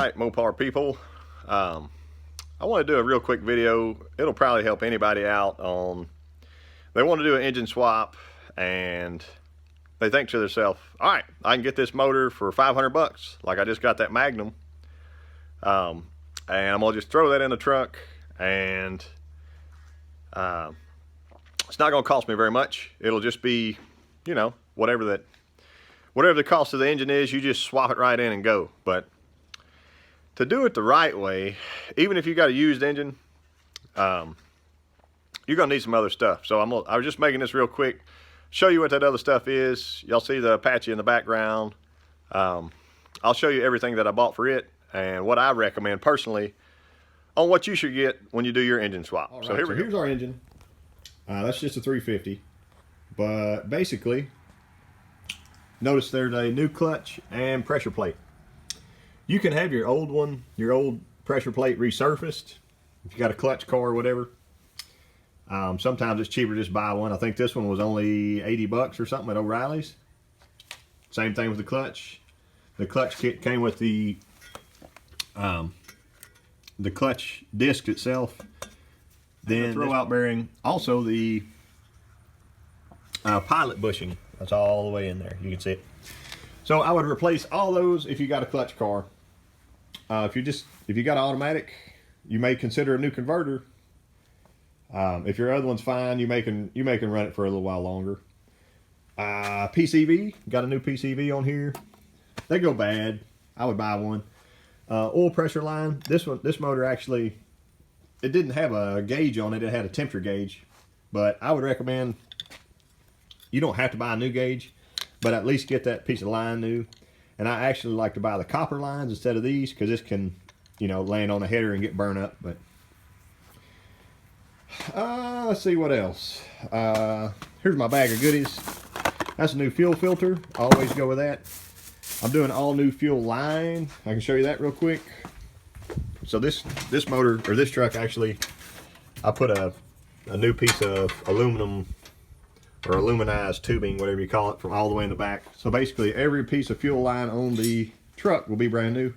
Alright, Mopar people, I want to do a real quick video. It'll probably help anybody out on, they want to do an engine swap and they think to themselves, alright, I can get this motor for 500 bucks, like I just got that Magnum, and I'm going to just throw that in the trunk, and it's not going to cost me very much. It'll just be, you know, whatever the cost of the engine is, you just swap it right in and go. But to do it the right way, even if you got a used engine, you're gonna need some other stuff. So I was just making this real quick, show you what that other stuff is. Y'all see the Apache in the background. I'll show you everything that I bought for it and what I recommend personally on what you should get when you do your engine swap. Right, so here's our engine. That's just a 350, but basically, notice there's a new clutch and pressure plate. You can have your old one, your old pressure plate resurfaced if you got a clutch car or whatever. Sometimes it's cheaper to just buy one. I think this one was only 80 bucks or something at O'Reilly's. Same thing with the clutch. The clutch kit came with the clutch disc itself. Then the throwout bearing, also the pilot bushing. That's all the way in there. You can see it. So I would replace all those if you got a clutch car. If you got an automatic, you may consider a new converter. If your other one's fine, you may can run it for a little while longer. PCV, got a new PCV on here. They go bad. I would buy one. Oil pressure line. This motor actually, it didn't have a gauge on it. It had a temperature gauge, but I would recommend, you don't have to buy a new gauge, but at least get that piece of line new. And I actually like to buy the copper lines instead of these, because this can, you know, land on a header and get burned up. But let's see what else. Here's my bag of goodies. That's a new fuel filter. I always go with that. I'm doing all new fuel line. I can show you that real quick. So this motor, or this truck actually, I put a new piece of aluminum or aluminized tubing, whatever you call it, from all the way in the back. So basically every piece of fuel line on the truck will be brand new.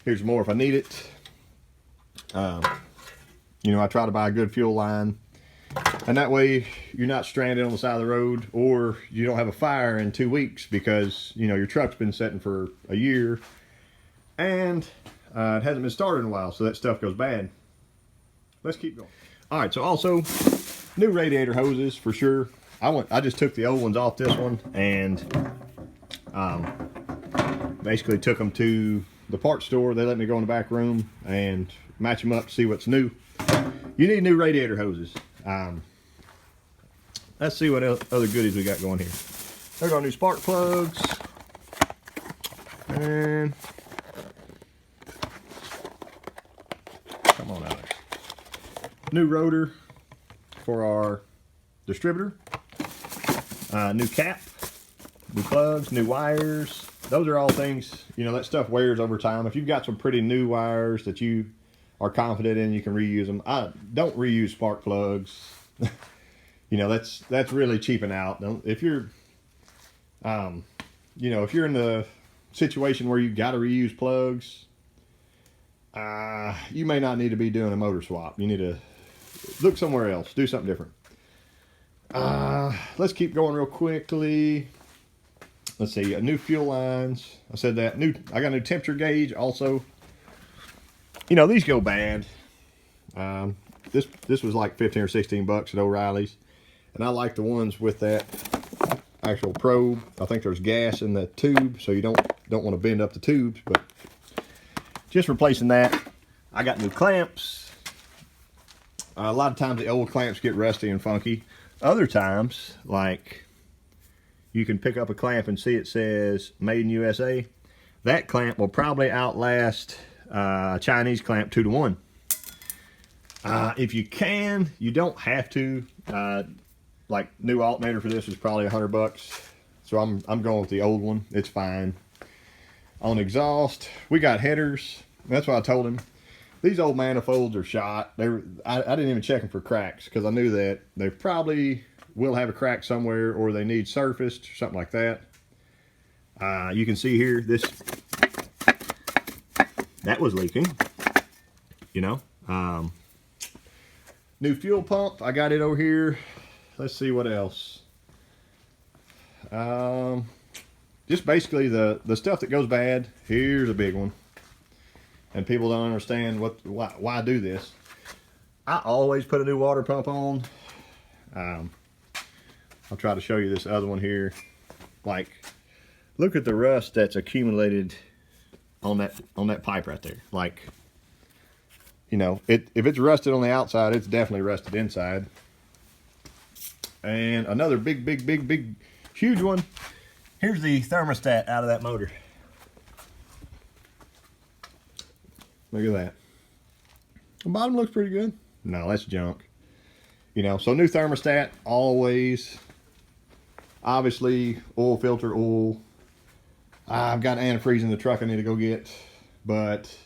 Here's more if I need it. You know, I try to buy a good fuel line, and that way you're not stranded on the side of the road, or you don't have a fire in 2 weeks because, you know, your truck's been sitting for a year and it hasn't been started in a while, so that stuff goes bad. Let's keep going. All right, so also new radiator hoses for sure. I just took the old ones off this one and basically took them to the parts store. They let me go in the back room and match them up to see what's new. You need new radiator hoses. Let's see what other goodies we got going here. There's our new spark plugs. And come on, Alex. New rotor for our distributor. New cap, new plugs, new wires. Those are all things, you know, that stuff wears over time. If you've got some pretty new wires that you are confident in, you can reuse them. I don't reuse spark plugs. You know, that's really cheaping out. If you're, you know, if you're in the situation where you got to reuse plugs, you may not need to be doing a motor swap. You need to look somewhere else, do something different. Let's keep going real quickly. Let's see, new fuel lines. I said that. I got a new temperature gauge also. You know, these go bad. This was like 15 or 16 bucks at O'Reilly's. And I like the ones with that actual probe. I think there's gas in the tube, so you don't want to bend up the tubes, but just replacing that. I got new clamps. A lot of times the old clamps get rusty and funky. Other times, like, you can pick up a clamp and see it says Made in USA. That clamp will probably outlast a Chinese clamp 2 to 1. If you can, you don't have to. Like, new alternator for this is probably 100 bucks. So I'm going with the old one. It's fine. On exhaust, we got headers. That's what I told him. These old manifolds are shot. I didn't even check them for cracks because I knew that they probably will have a crack somewhere, or they need surfaced or something like that. You can see here, this that was leaking, you know. New fuel pump, I got it over here. Let's see what else. Just basically the stuff that goes bad. Here's a big one, and people don't understand why I do this. I always put a new water pump on. I'll try to show you this other one here. Like, look at the rust that's accumulated on that pipe right there. Like, you know, if it's rusted on the outside, it's definitely rusted inside. And another big, huge one. Here's the thermostat out of that motor. Look at that. The bottom looks pretty good. No, that's junk. You know, so new thermostat, always. Obviously, oil filter, oil. I've got antifreeze in the truck I need to go get. But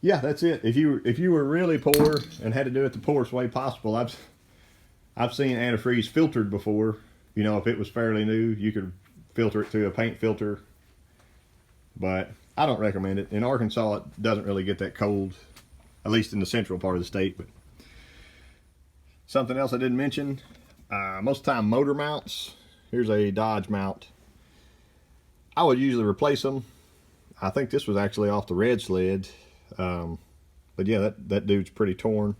yeah, that's it. If you were really poor and had to do it the poorest way possible, I've seen antifreeze filtered before. You know, if it was fairly new, you could filter it through a paint filter. But I don't recommend it. In Arkansas, it doesn't really get that cold, at least in the central part of the state. But something else I didn't mention, most of the time motor mounts. Here's a Dodge mount. I would usually replace them. I think this was actually off the red sled. But yeah, that dude's pretty torn.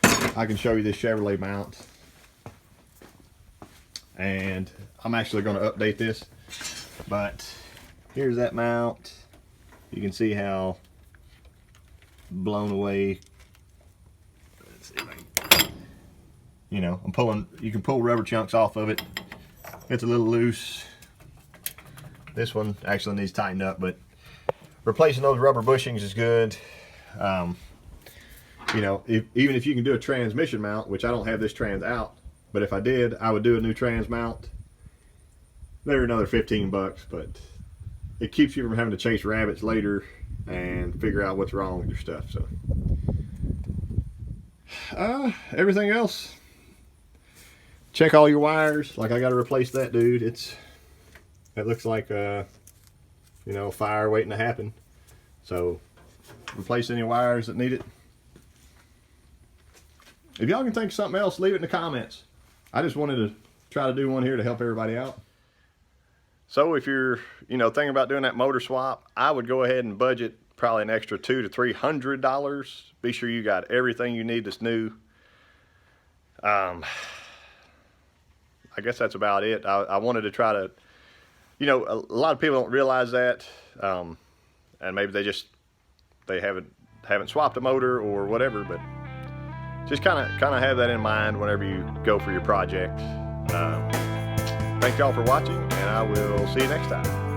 I can show you this Chevrolet mount. And I'm actually going to update this. But here's that mount. You can see how blown away. Let's see if I can, you know, you can pull rubber chunks off of it. It's a little loose. This one actually needs tightened up, but replacing those rubber bushings is good. You know, even if you can do a transmission mount, which I don't have this trans out, but if I did, I would do a new trans mount. They're another 15 bucks, but it keeps you from having to chase rabbits later and figure out what's wrong with your stuff. So everything else, check all your wires. Like, I got to replace that dude. It looks like you know, a fire waiting to happen. So replace any wires that need it. If y'all can think of something else, leave it in the comments. I just wanted to try to do one here to help everybody out. So if you're, you know, thinking about doing that motor swap, I would go ahead and budget probably an extra $200 to $300. Be sure you got everything you need that's new. I guess that's about it. I wanted to try to, you know, a lot of people don't realize that, and maybe they haven't swapped a motor or whatever, but just kind of have that in mind whenever you go for your project. Thank y'all for watching, and I will see you next time.